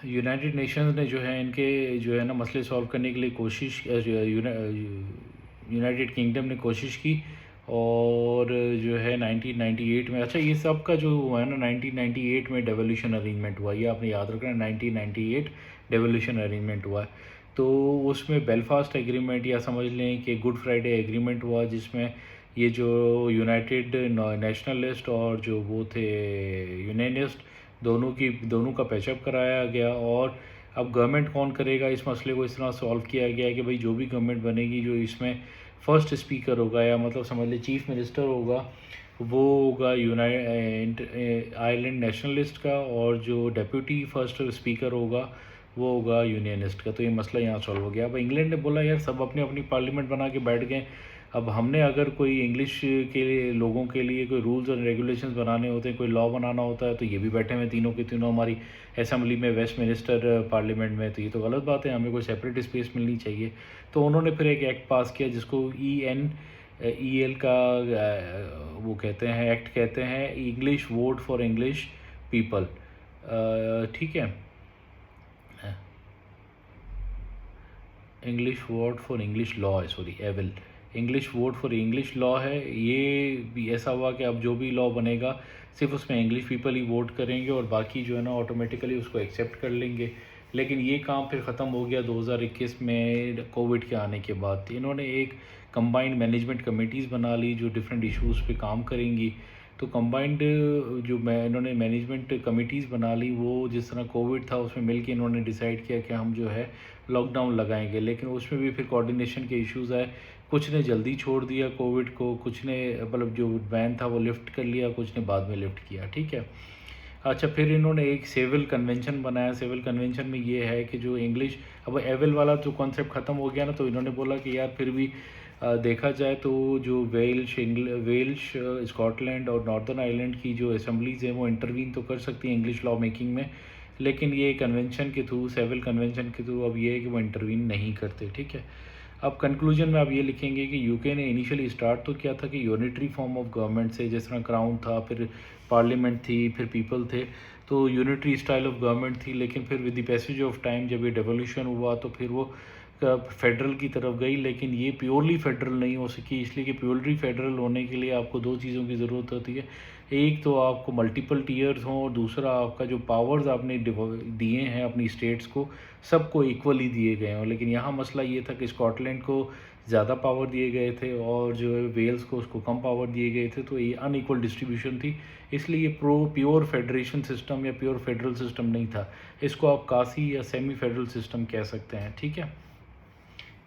United Nations ने जो है इनके जो है ना मसले सॉल्व करने के लिए कोशिश यूनाइटेड किंगडम ने कोशिश की और जो है 1998 में, अच्छा ये सब का जो हुआ है ना 1998 में डेवोल्यूशन अरेंजमेंट हुआ, ये आपने याद रखना 1998 डेवोल्यूशन अरेंजमेंट हुआ है। तो उसमें बेलफास्ट एग्रीमेंट या समझ लें कि गुड फ्राइडे एग्रीमेंट हुआ, जिसमें ये जो यूनाइटेड नेशनलिस्ट और जो वो थे यूनियनिस्ट, दोनों का पैचअप कराया गया। और अब गवर्नमेंट कौन करेगा, इस मसले को इस तरह सॉल्व किया गया है कि भाई जो भी गवर्नमेंट बनेगी, जो इसमें फर्स्ट स्पीकर होगा या मतलब समझ लीजिए चीफ मिनिस्टर होगा, वो होगा आयरलैंड नेशनलिस्ट का, और जो डेप्यूटी फर्स्ट स्पीकर होगा वो होगा यूनियनिस्ट का। तो ये मसला यहाँ सॉल्व हो गया। अब इंग्लैंड ने बोला यार सब अपनी अपनी पार्लियामेंट बना के बैठ गए, अब हमने अगर कोई इंग्लिश के लिए लोगों के लिए कोई रूल्स और रेगुलेशंस बनाने होते हैं, कोई लॉ बनाना होता है, तो ये भी बैठे हुए तीनों के तीनों हमारी असेंबली में, वेस्टमिनिस्टर पार्लियामेंट में, तो ये तो गलत बात है, हमें कोई सेपरेट स्पेस मिलनी चाहिए। तो उन्होंने फिर एक एक्ट पास किया जिसको ENEL का वो कहते हैं, एक्ट कहते हैं, English vote for English people. ठीक है, English vote for English law है, sorry evil, English vote for English law है। ये भी ऐसा हुआ कि अब जो भी लॉ बनेगा सिर्फ उसमें इंग्लिश पीपल ही वोट करेंगे और बाकी जो है ना ऑटोमेटिकली उसको एक्सेप्ट कर लेंगे। लेकिन ये काम फिर ख़त्म हो गया 2021 में कोविड के आने के बाद। इन्होंने एक कंबाइंड मैनेजमेंट कमेटीज़ बना ली जो डिफरेंट इश्यूज़ पे काम करेंगी। तो कंबाइंड जो इन्होंने मैनेजमेंट कमेटीज़ बना ली, वो जिस तरह कोविड था उसमें मिलके इन्होंने डिसाइड किया कि हम जो है लॉकडाउन लगाएंगे। लेकिन उसमें भी फिर कोऑर्डिनेशन के इश्यूज़ आए, कुछ ने जल्दी छोड़ दिया कोविड को, कुछ ने मतलब जो बैन था वो लिफ्ट कर लिया, कुछ ने बाद में लिफ्ट किया। ठीक है, अच्छा फिर इन्होंने एक सिविल कन्वेंशन बनाया। सिविल कन्वेंशन में ये है कि जो इंग्लिश, अब एविल वाला जो कॉन्सेप्ट ख़त्म हो गया ना, तो इन्होंने बोला कि यार फिर भी देखा जाए तो जो वेल्श स्कॉटलैंड और नॉर्दर्न आयरलैंड की जो असेंबलीज़ हैं वो इंटरवीन तो कर सकती हैं इंग्लिश लॉ मेकिंग में, लेकिन ये कन्वेंशन के थ्रू, सिविल कन्वेंशन के थ्रू अब ये है कि वो इंटरवीन नहीं करते। ठीक है, अब कंक्लूजन में आप ये लिखेंगे कि यूके ने इनिशियली स्टार्ट तो किया था कि यूनिटरी फॉर्म ऑफ गवर्नमेंट से, जिस तरह क्राउन था, फिर पार्लियामेंट थी, फिर पीपल थे, तो यूनिटरी स्टाइल ऑफ गवर्नमेंट थी। लेकिन फिर with the passage of time जब ये डेवोल्यूशन हुआ तो फिर वो फेडरल की तरफ गई, लेकिन ये प्योरली फेडरल नहीं हो सकी, इसलिए कि प्योरली फेडरल होने के लिए आपको दो चीज़ों की ज़रूरत होती है। एक तो आपको मल्टीपल टीयर्स हों, और दूसरा आपका जो पावर्स आपने दिए हैं अपनी स्टेट्स को, सबको इक्वली दिए गए हों। लेकिन यहाँ मसला ये था कि स्कॉटलैंड को ज़्यादा पावर दिए गए थे और जो है वेल्स को उसको कम पावर दिए गए थे, तो ये अनइक्वल डिस्ट्रीब्यूशन थी, इसलिए ये प्योर फेडरेशन सिस्टम या प्योर फेडरल सिस्टम नहीं था। इसको आप कासी या सेमी फेडरल सिस्टम कह सकते हैं। ठीक है,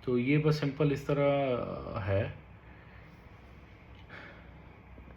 तो ये बस सिंपल इस तरह है।